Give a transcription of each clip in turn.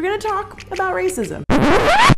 we're gonna talk about racism.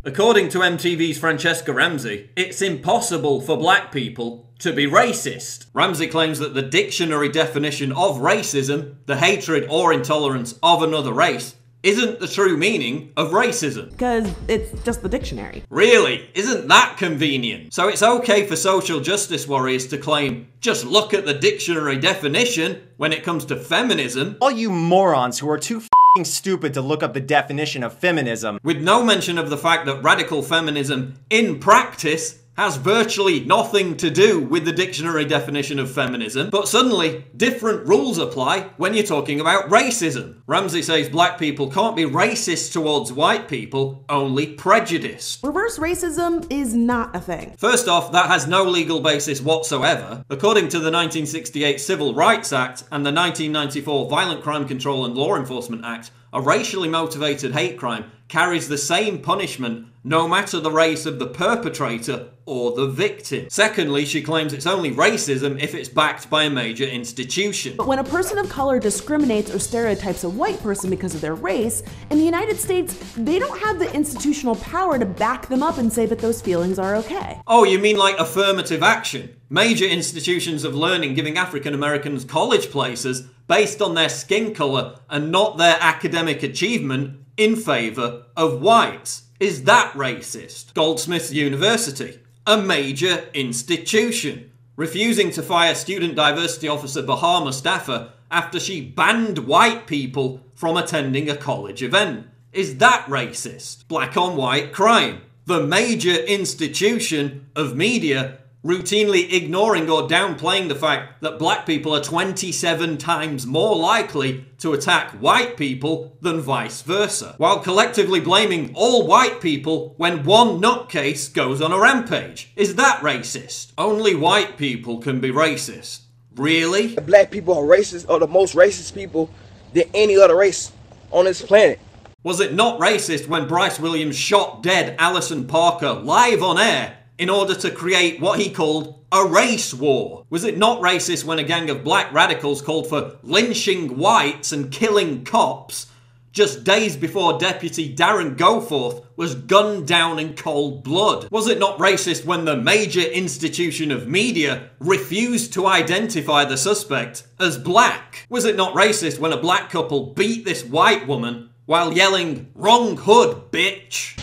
According to MTV's Francesca Ramsey, it's impossible for black people to be racist. Ramsey claims that the dictionary definition of racism, the hatred or intolerance of another race, isn't the true meaning of racism. Because it's just the dictionary. Really? Isn't that convenient? So it's okay for social justice warriors to claim, just look at the dictionary definition when it comes to feminism. All you morons who are too f***ing stupid to look up the definition of feminism. With no mention of the fact that radical feminism, in practice, has virtually nothing to do with the dictionary definition of feminism, but suddenly different rules apply when you're talking about racism. Ramsey says black people can't be racist towards white people, only prejudiced. Reverse racism is not a thing. First off, that has no legal basis whatsoever. According to the 1968 Civil Rights Act and the 1994 Violent Crime Control and Law Enforcement Act, a racially motivated hate crime carries the same punishment no matter the race of the perpetrator or the victim. Secondly, she claims it's only racism if it's backed by a major institution. But when a person of color discriminates or stereotypes a white person because of their race, in the United States, they don't have the institutional power to back them up and say that those feelings are okay. Oh, you mean like affirmative action? Major institutions of learning giving African Americans college places based on their skin color and not their academic achievement in favor of whites. Is that racist? Goldsmiths University, a major institution, refusing to fire student diversity officer Bahar Mustafa after she banned white people from attending a college event. Is that racist? Black on white crime, the major institution of media routinely ignoring or downplaying the fact that black people are 27 times more likely to attack white people than vice versa, while collectively blaming all white people when one nutcase goes on a rampage. Is that racist? Only white people can be racist. Really? Black people are racist, or the most racist people than any other race on this planet. Was it not racist when Bryce Williams shot dead Alison Parker live on air in order to create what he called a race war? Was it not racist when a gang of black radicals called for lynching whites and killing cops just days before Deputy Darren Goforth was gunned down in cold blood? Was it not racist when the major institution of media refused to identify the suspect as black? Was it not racist when a black couple beat this white woman while yelling, "Wrong hood, bitch"?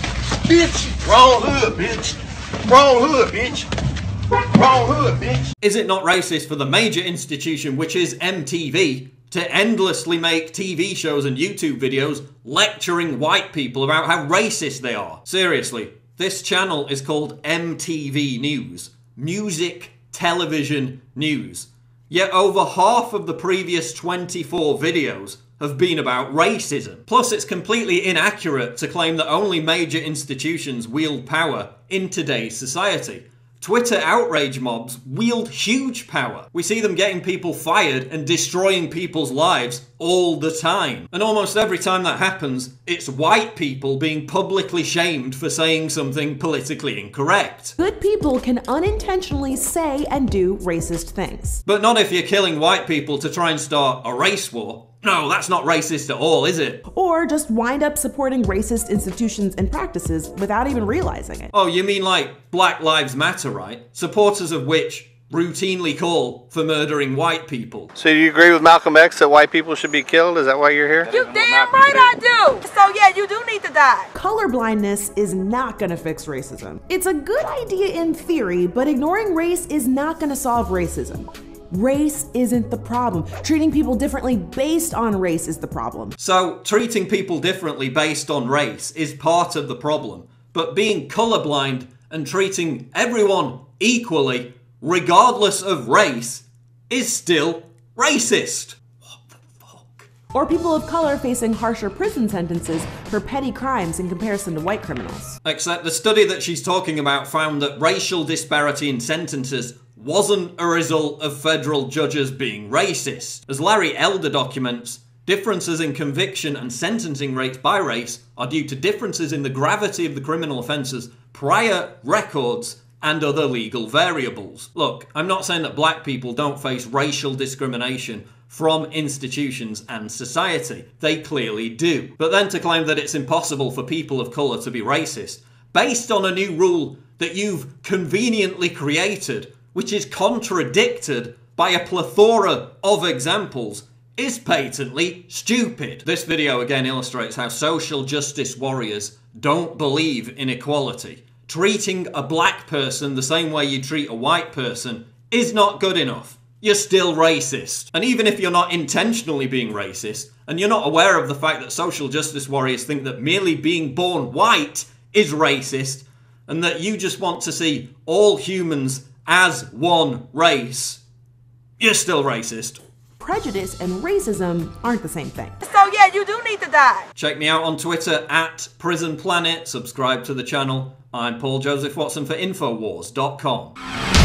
Bitch! Wrong hood, bitch! Wrong hood, bitch! Wrong hood, bitch! Is it not racist for the major institution, which is MTV, to endlessly make TV shows and YouTube videos lecturing white people about how racist they are? Seriously, this channel is called MTV News. Music, television, news. Yet over half of the previous 24 videos have been about racism. Plus, it's completely inaccurate to claim that only major institutions wield power in today's society. Twitter outrage mobs wield huge power. We see them getting people fired and destroying people's lives all the time. And almost every time that happens, it's white people being publicly shamed for saying something politically incorrect. Good people can unintentionally say and do racist things. But not if you're killing white people to try and start a race war. No, that's not racist at all, is it? Or just wind up supporting racist institutions and practices without even realizing it. Oh, you mean like Black Lives Matter, right? Supporters of which routinely call for murdering white people. So do you agree with Malcolm X that white people should be killed? Is that why you're here? You damn right I do! So yeah, you do need to die. Colorblindness is not gonna fix racism. It's a good idea in theory, but ignoring race is not gonna solve racism. Race isn't the problem. Treating people differently based on race is the problem. So, treating people differently based on race is part of the problem. But being colorblind and treating everyone equally, regardless of race, is still racist. What the fuck? Or people of color facing harsher prison sentences for petty crimes in comparison to white criminals. Except the study that she's talking about found that racial disparity in sentences wasn't a result of federal judges being racist. As Larry Elder documents, differences in conviction and sentencing rates by race are due to differences in the gravity of the criminal offences, prior records, and other legal variables. Look, I'm not saying that black people don't face racial discrimination from institutions and society. They clearly do. But then to claim that it's impossible for people of colour to be racist, based on a new rule that you've conveniently created, which is contradicted by a plethora of examples, is patently stupid. This video again illustrates how social justice warriors don't believe in equality. Treating a black person the same way you treat a white person is not good enough. You're still racist. And even if you're not intentionally being racist, and you're not aware of the fact that social justice warriors think that merely being born white is racist, and that you just want to see all humans as one race, you're still racist. Prejudice and racism aren't the same thing. So yeah, you do need to die. Check me out on Twitter at PrisonPlanet. Subscribe to the channel. I'm Paul Joseph Watson for Infowars.com.